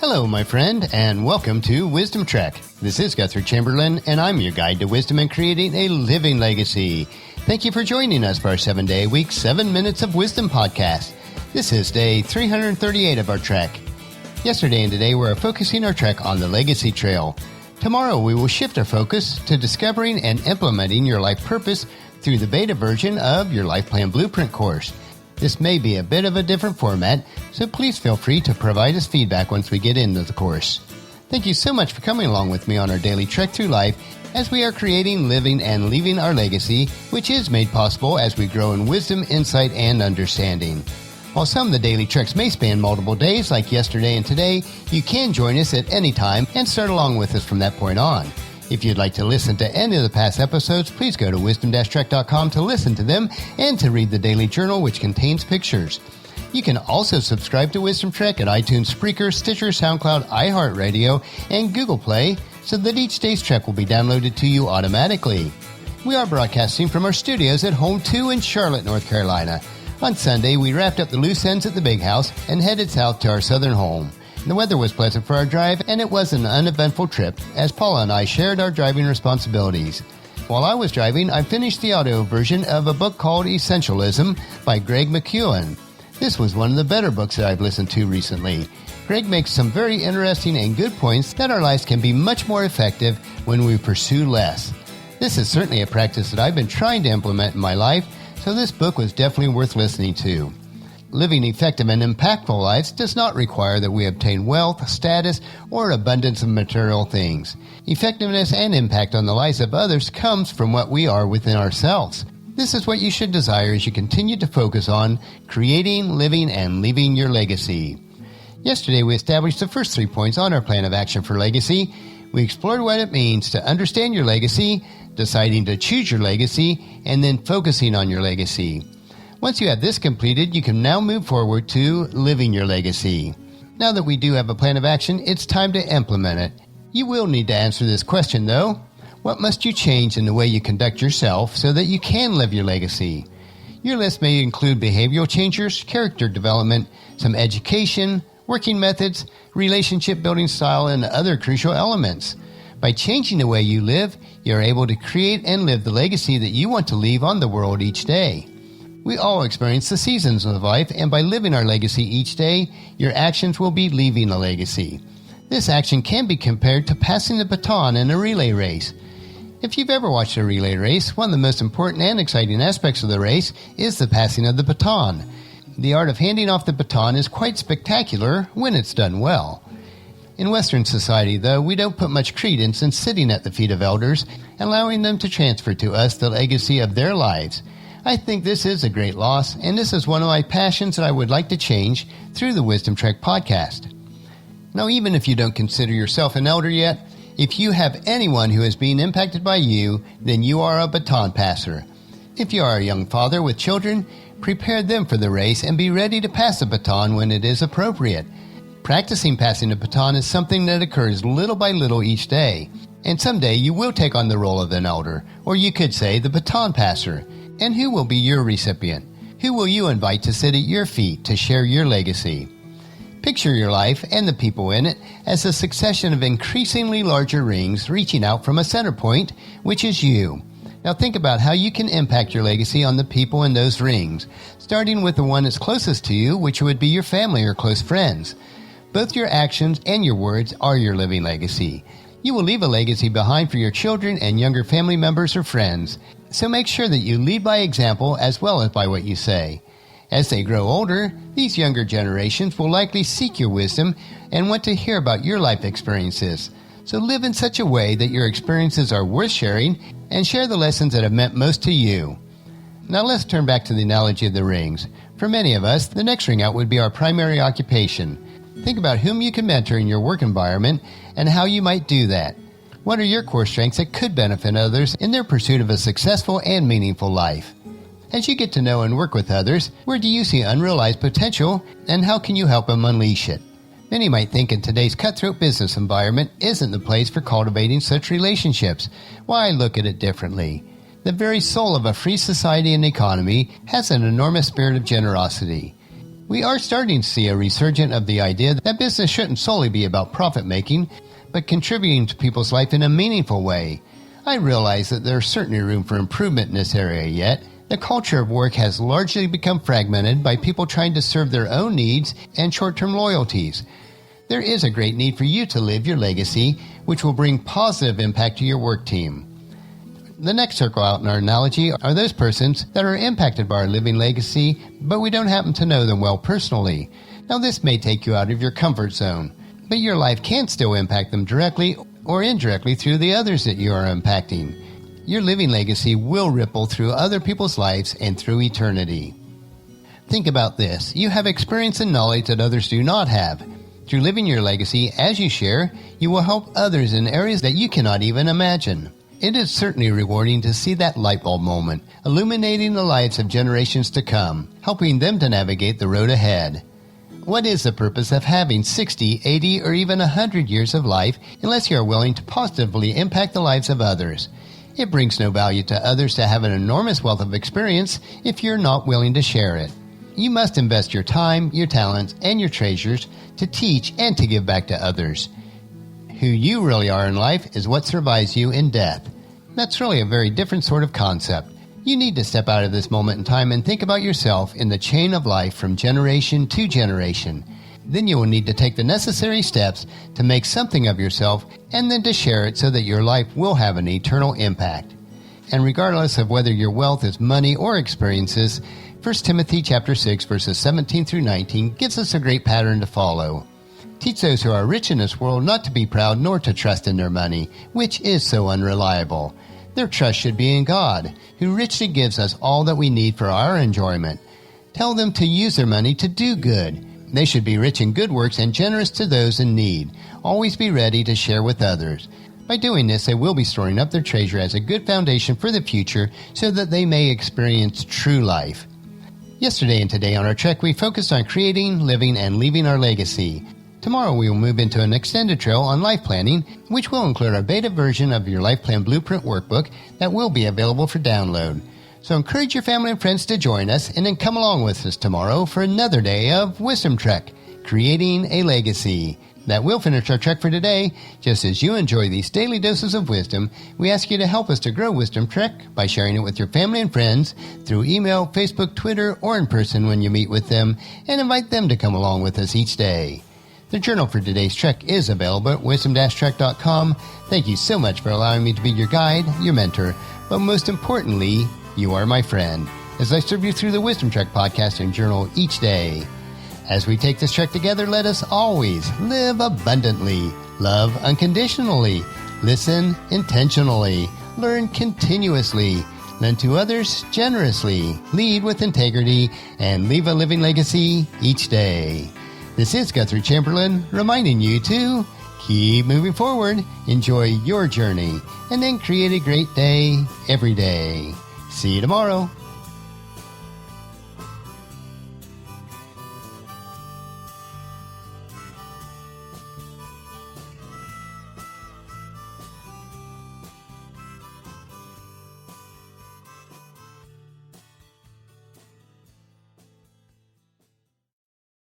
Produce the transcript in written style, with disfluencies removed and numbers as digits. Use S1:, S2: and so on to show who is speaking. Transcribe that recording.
S1: Hello, my friend, and welcome to Wisdom Trek. This is Guthrie Chamberlain, and I'm your guide to wisdom and creating a living legacy. Thank you for joining us for our 7-day-a-week 7 Minutes of Wisdom podcast. This is day 338 of our trek. Yesterday and today, we're focusing our trek on the Legacy Trail. Tomorrow, we will shift our focus to discovering and implementing your life purpose through the beta version of your Life Plan Blueprint course. This may be a bit of a different format, so please feel free to provide us feedback once we get into the course. Thank you so much for coming along with me on our daily trek through life as we are creating, living, and leaving our legacy, which is made possible as we grow in wisdom, insight, and understanding. While some of the daily treks may span multiple days, like yesterday and today, you can join us at any time and start along with us from that point on. If you'd like to listen to any of the past episodes, please go to wisdom-trek.com to listen to them and to read the daily journal, which contains pictures. You can also subscribe to Wisdom Trek at iTunes, Spreaker, Stitcher, SoundCloud, iHeartRadio, and Google Play so that each day's trek will be downloaded to you automatically. We are broadcasting from our studios at Home 2 in Charlotte, North Carolina. On Sunday, we wrapped up the loose ends at the big house and headed south to our southern home. The weather was pleasant for our drive, and it was an uneventful trip as Paula and I shared our driving responsibilities. While I was driving, I finished the audio version of a book called Essentialism by Greg McKeown. This was one of the better books that I've listened to recently. Greg makes some very interesting and good points that our lives can be much more effective when we pursue less. This is certainly a practice that I've been trying to implement in my life, so this book was definitely worth listening to. Living effective and impactful lives does not require that we obtain wealth, status, or abundance of material things. Effectiveness and impact on the lives of others comes from what we are within ourselves. This is what you should desire as you continue to focus on creating, living, and leaving your legacy. Yesterday, we established the first 3 points on our plan of action for legacy. We explored what it means to understand your legacy, deciding to choose your legacy, and then focusing on your legacy. Once you have this completed, you can now move forward to living your legacy. Now that we do have a plan of action, it's time to implement it. You will need to answer this question, though. What must you change in the way you conduct yourself so that you can live your legacy? Your list may include behavioral changes, character development, some education, working methods, relationship building style, and other crucial elements. By changing the way you live, you're able to create and live the legacy that you want to leave on the world each day. We all experience the seasons of life, and by living our legacy each day, your actions will be leaving a legacy. This action can be compared to passing the baton in a relay race. If you've ever watched a relay race, one of the most important and exciting aspects of the race is the passing of the baton. The art of handing off the baton is quite spectacular when it's done well. In Western society, though, we don't put much credence in sitting at the feet of elders, allowing them to transfer to us the legacy of their lives. I think this is a great loss, and this is one of my passions that I would like to change through the Wisdom Trek podcast. Now, even if you don't consider yourself an elder yet, if you have anyone who is being impacted by you, then you are a baton passer. If you are a young father with children, prepare them for the race and be ready to pass the baton when it is appropriate. Practicing passing the baton is something that occurs little by little each day, and someday you will take on the role of an elder, or you could say the baton passer. And who will be your recipient? Who will you invite to sit at your feet to share your legacy? Picture your life and the people in it as a succession of increasingly larger rings reaching out from a center point, which is you. Now think about how you can impact your legacy on the people in those rings, starting with the one that's closest to you, which would be your family or close friends. Both your actions and your words are your living legacy. You will leave a legacy behind for your children and younger family members or friends. So make sure that you lead by example as well as by what you say. As they grow older, these younger generations will likely seek your wisdom and want to hear about your life experiences. So live in such a way that your experiences are worth sharing and share the lessons that have meant most to you. Now let's turn back to the analogy of the rings. For many of us, the next ring out would be our primary occupation. Think about whom you can mentor in your work environment and how you might do that. What are your core strengths that could benefit others in their pursuit of a successful and meaningful life? As you get to know and work with others, where do you see unrealized potential, and how can you help them unleash it? Many might think in today's cutthroat business environment isn't the place for cultivating such relationships. Well, I look at it differently. The very soul of a free society and economy has an enormous spirit of generosity. We are starting to see a resurgence of the idea that business shouldn't solely be about profit making, but contributing to people's life in a meaningful way. I realize that there's certainly room for improvement in this area yet. The culture of work has largely become fragmented by people trying to serve their own needs and short-term loyalties. There is a great need for you to live your legacy, which will bring positive impact to your work team. The next circle out in our analogy are those persons that are impacted by our living legacy, but we don't happen to know them well personally. Now, this may take you out of your comfort zone, but your life can still impact them directly or indirectly through the others that you are impacting. Your living legacy will ripple through other people's lives and through eternity. Think about this. You have experience and knowledge that others do not have. Through living your legacy as you share, you will help others in areas that you cannot even imagine. It is certainly rewarding to see that light bulb moment, illuminating the lives of generations to come, helping them to navigate the road ahead. What is the purpose of having 60, 80, or even 100 years of life unless you are willing to positively impact the lives of others? It brings no value to others to have an enormous wealth of experience if you're not willing to share it. You must invest your time, your talents, and your treasures to teach and to give back to others. Who you really are in life is what survives you in death. That's really a very different sort of concept. You need to step out of this moment in time and think about yourself in the chain of life from generation to generation. Then you will need to take the necessary steps to make something of yourself and then to share it so that your life will have an eternal impact. And regardless of whether your wealth is money or experiences, 1 Timothy chapter 6 verses 17 through 19 gives us a great pattern to follow. Teach those who are rich in this world not to be proud nor to trust in their money, which is so unreliable. Their trust should be in God, who richly gives us all that we need for our enjoyment. Tell them to use their money to do good. They should be rich in good works and generous to those in need. Always be ready to share with others. By doing this, they will be storing up their treasure as a good foundation for the future so that they may experience true life. Yesterday and today on our trek, we focused on creating, living, and leaving our legacy. Tomorrow we will move into an extended trail on life planning, which will include our beta version of your Life Plan Blueprint workbook that will be available for download. So encourage your family and friends to join us and then come along with us tomorrow for another day of Wisdom Trek, Creating a Legacy. That will finish our trek for today. Just as you enjoy these daily doses of wisdom, we ask you to help us to grow Wisdom Trek by sharing it with your family and friends through email, Facebook, Twitter, or in person when you meet with them, and invite them to come along with us each day. The journal for today's trek is available at wisdom-trek.com. Thank you so much for allowing me to be your guide, your mentor, but most importantly, you are my friend, as I serve you through the Wisdom Trek podcast and journal each day. As we take this trek together, let us always live abundantly, love unconditionally, listen intentionally, learn continuously, lend to others generously, lead with integrity, and leave a living legacy each day. This is Guthrie Chamberlain reminding you to keep moving forward, enjoy your journey, and then create a great day every day. See you tomorrow.